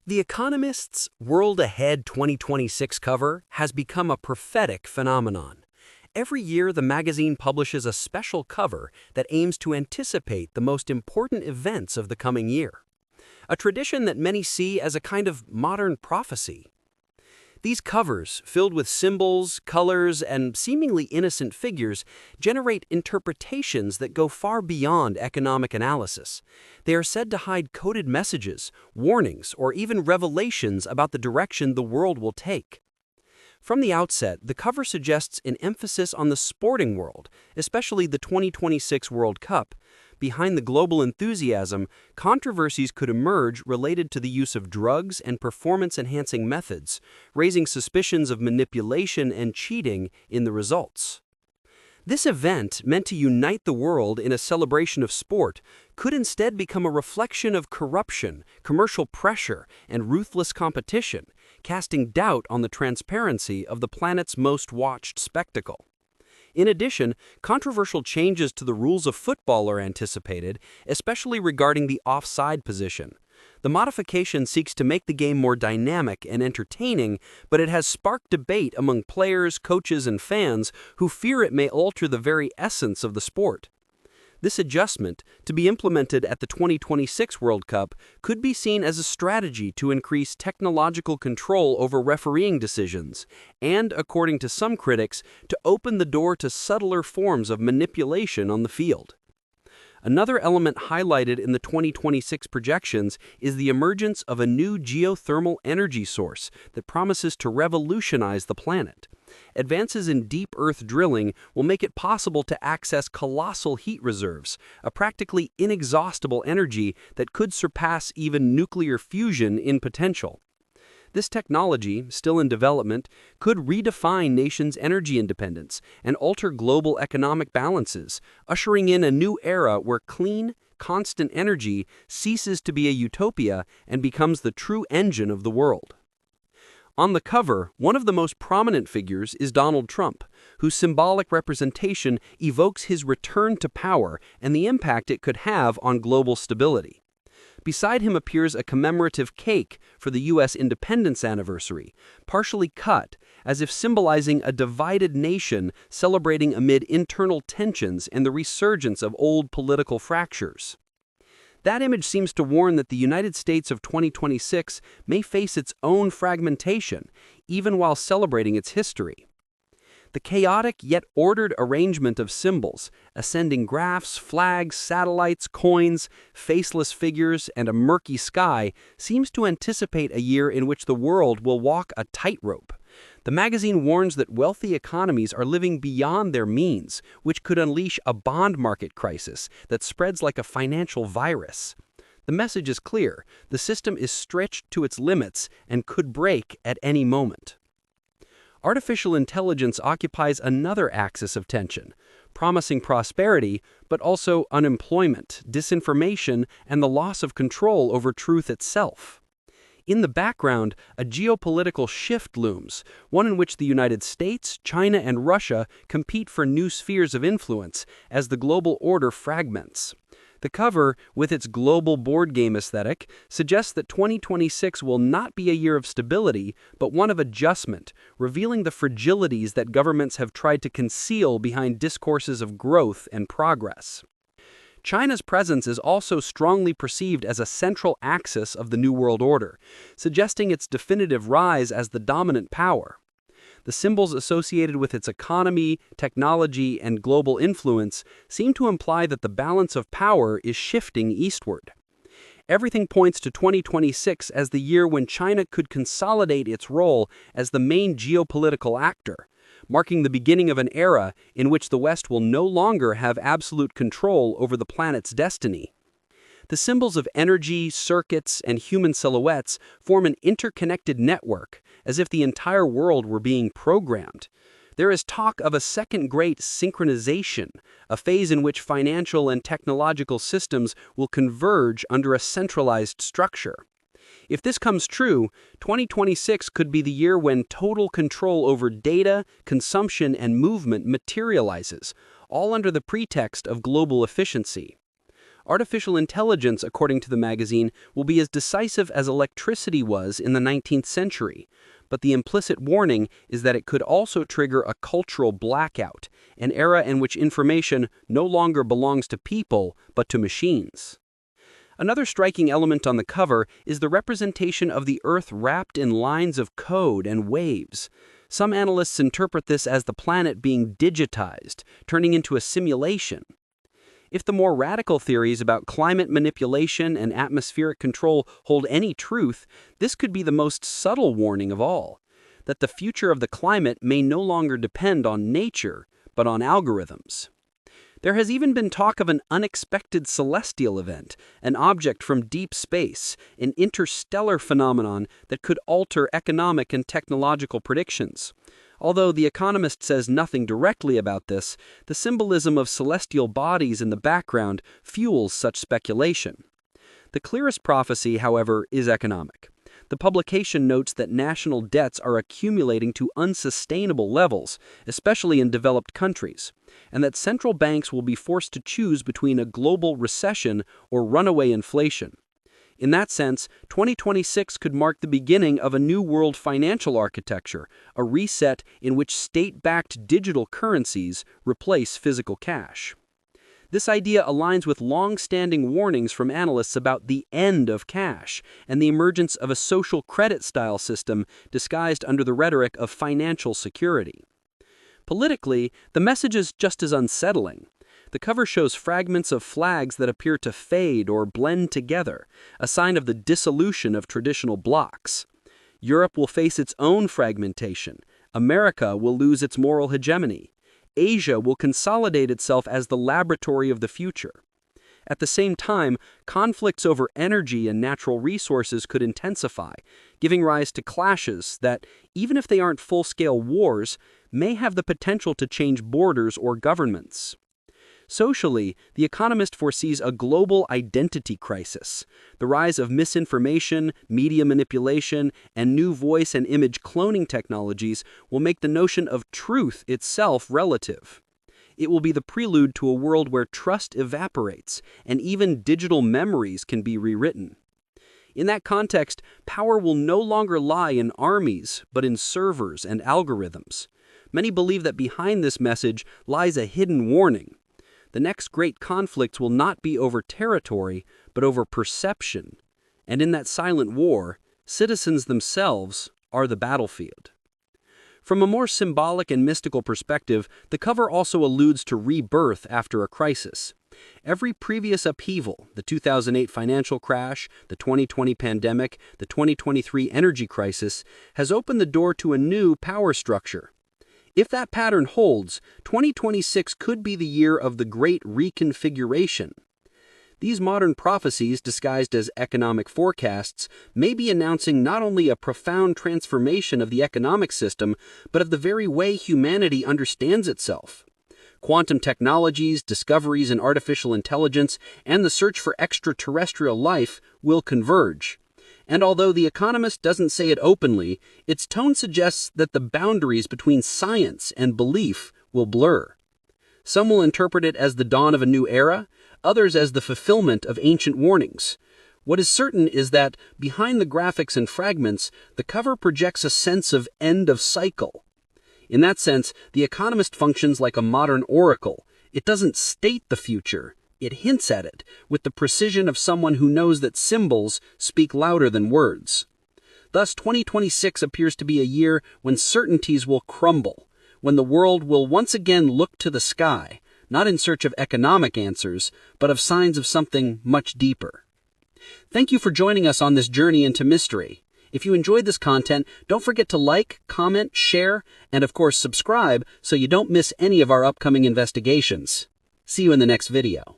The Economist's World Ahead 2026 cover has become a prophetic phenomenon. Every year, the magazine publishes a special cover that aims to anticipate the most important events of the coming year, a tradition that many see as a kind of modern prophecy. These covers, filled with symbols, colors, and seemingly innocent figures, generate interpretations that go far beyond economic analysis. They are said to hide coded messages, warnings, or even revelations about the direction the world will take. From the outset, the cover suggests an emphasis on the sporting world, especially the 2026 World Cup. Behind the global enthusiasm, controversies could emerge related to the use of drugs and performance-enhancing methods, raising suspicions of manipulation and cheating in the results. This event, meant to unite the world in a celebration of sport, could instead become a reflection of corruption, commercial pressure, and ruthless competition, casting doubt on the transparency of the planet's most watched spectacle. In addition, controversial changes to the rules of football are anticipated, especially regarding the offside position. The modification seeks to make the game more dynamic and entertaining, but it has sparked debate among players, coaches, and fans who fear it may alter the very essence of the sport. This adjustment, to be implemented at the 2026 World Cup, could be seen as a strategy to increase technological control over refereeing decisions, and, according to some critics, to open the door to subtler forms of manipulation on the field. Another element highlighted in the 2026 projections is the emergence of a new geothermal energy source that promises to revolutionize the planet. Advances in deep Earth drilling will make it possible to access colossal heat reserves, a practically inexhaustible energy that could surpass even nuclear fusion in potential. This technology, still in development, could redefine nations' energy independence and alter global economic balances, ushering in a new era where clean, constant energy ceases to be a utopia and becomes the true engine of the world. On the cover, one of the most prominent figures is Donald Trump, whose symbolic representation evokes his return to power and the impact it could have on global stability. Beside him appears a commemorative cake for the U.S. independence anniversary, partially cut, as if symbolizing a divided nation celebrating amid internal tensions and the resurgence of old political fractures. That image seems to warn that the United States of 2026 may face its own fragmentation, even while celebrating its history. The chaotic yet ordered arrangement of symbols, ascending graphs, flags, satellites, coins, faceless figures, and a murky sky seems to anticipate a year in which the world will walk a tightrope. The magazine warns that wealthy economies are living beyond their means, which could unleash a bond market crisis that spreads like a financial virus. The message is clear: the system is stretched to its limits and could break at any moment. Artificial intelligence occupies another axis of tension, promising prosperity, but also unemployment, disinformation, and the loss of control over truth itself. In the background, a geopolitical shift looms, one in which the United States, China, and Russia compete for new spheres of influence as the global order fragments. The cover, with its global board game aesthetic, suggests that 2026 will not be a year of stability, but one of adjustment, revealing the fragilities that governments have tried to conceal behind discourses of growth and progress. China's presence is also strongly perceived as a central axis of the New World Order, suggesting its definitive rise as the dominant power. The symbols associated with its economy, technology, and global influence seem to imply that the balance of power is shifting eastward. Everything points to 2026 as the year when China could consolidate its role as the main geopolitical actor, marking the beginning of an era in which the West will no longer have absolute control over the planet's destiny. The symbols of energy, circuits, and human silhouettes form an interconnected network, as if the entire world were being programmed. There is talk of a second great synchronization, a phase in which financial and technological systems will converge under a centralized structure. If this comes true, 2026 could be the year when total control over data, consumption, and movement materializes, all under the pretext of global efficiency. Artificial intelligence, according to the magazine, will be as decisive as electricity was in the 19th century. But the implicit warning is that it could also trigger a cultural blackout, an era in which information no longer belongs to people, but to machines. Another striking element on the cover is the representation of the Earth wrapped in lines of code and waves. Some analysts interpret this as the planet being digitized, turning into a simulation. If the more radical theories about climate manipulation and atmospheric control hold any truth, this could be the most subtle warning of all, that the future of the climate may no longer depend on nature, but on algorithms. There has even been talk of an unexpected celestial event, an object from deep space, an interstellar phenomenon that could alter economic and technological predictions. Although The Economist says nothing directly about this, the symbolism of celestial bodies in the background fuels such speculation. The clearest prophecy, however, is economic. The publication notes that national debts are accumulating to unsustainable levels, especially in developed countries, and that central banks will be forced to choose between a global recession or runaway inflation. In that sense, 2026 could mark the beginning of a new world financial architecture, a reset in which state-backed digital currencies replace physical cash. This idea aligns with long-standing warnings from analysts about the end of cash and the emergence of a social credit-style system disguised under the rhetoric of financial security. Politically, the message is just as unsettling. The cover shows fragments of flags that appear to fade or blend together, a sign of the dissolution of traditional blocs. Europe will face its own fragmentation. America will lose its moral hegemony. Asia will consolidate itself as the laboratory of the future. At the same time, conflicts over energy and natural resources could intensify, giving rise to clashes that, even if they aren't full-scale wars, may have the potential to change borders or governments. Socially, The Economist foresees a global identity crisis. The rise of misinformation, media manipulation, and new voice and image cloning technologies will make the notion of truth itself relative. It will be the prelude to a world where trust evaporates, and even digital memories can be rewritten. In that context, power will no longer lie in armies, but in servers and algorithms. Many believe that behind this message lies a hidden warning. The next great conflicts will not be over territory, but over perception. And in that silent war, citizens themselves are the battlefield. From a more symbolic and mystical perspective, the cover also alludes to rebirth after a crisis. Every previous upheaval, the 2008 financial crash, the 2020 pandemic, the 2023 energy crisis, has opened the door to a new power structure. If that pattern holds, 2026 could be the year of the Great Reconfiguration. These modern prophecies, disguised as economic forecasts, may be announcing not only a profound transformation of the economic system, but of the very way humanity understands itself. Quantum technologies, discoveries in artificial intelligence, and the search for extraterrestrial life will converge. And although The Economist doesn't say it openly, its tone suggests that the boundaries between science and belief will blur. Some will interpret it as the dawn of a new era, others as the fulfillment of ancient warnings. What is certain is that, behind the graphics and fragments, the cover projects a sense of end of cycle. In that sense, The Economist functions like a modern oracle. It doesn't state the future. It hints at it, with the precision of someone who knows that symbols speak louder than words. Thus, 2026 appears to be a year when certainties will crumble, when the world will once again look to the sky, not in search of economic answers, but of signs of something much deeper. Thank you for joining us on this journey into mystery. If you enjoyed this content, don't forget to like, comment, share, and of course subscribe so you don't miss any of our upcoming investigations. See you in the next video.